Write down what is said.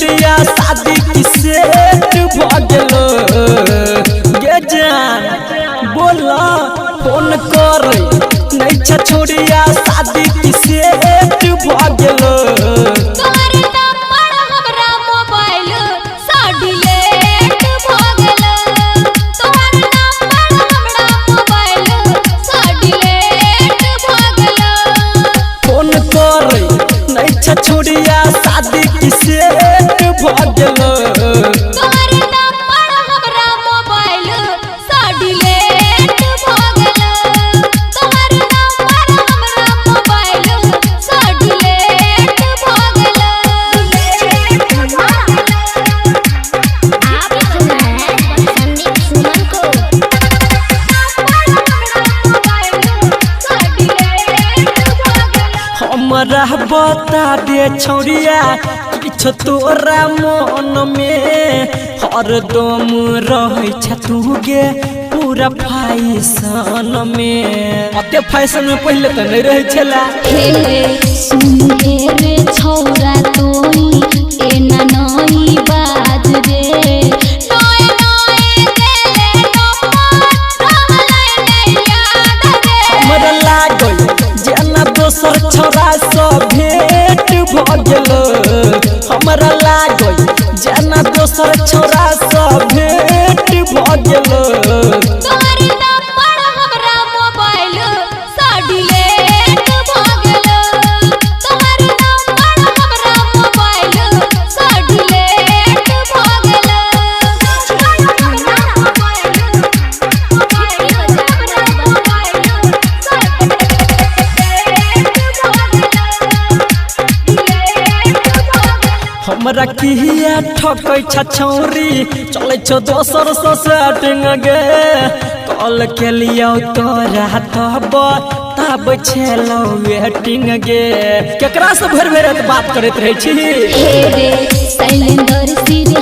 छोड़िया शादी की सेट भगलो गे जान बोला फोन कर नहीं छोड़िया शादी की सेट भगलो छोड़िया शादी की सेट भगलो हमरा बता दे छोड़िया किछ तोरा मन में हरदम रहे तू गे पूरा फैशन में अते फैशन में पहले तो नहीं रहे छला सुन रे छौरा तोई एना नई बात रे नए नए देले हमरा लागल जेना दोसर छोरा सब भेंट भगलो हमरा लागल जेना दोसर छोरा सब भेंट भगलो हमरा किया ठकै छौरी चले छो दोसर से सेटिंग गे कॉल के लियो तोरा तब छेलो वेटिंग गे केकरा से भर भर बात करत रहै छी हे रे शैलेंद्र सिर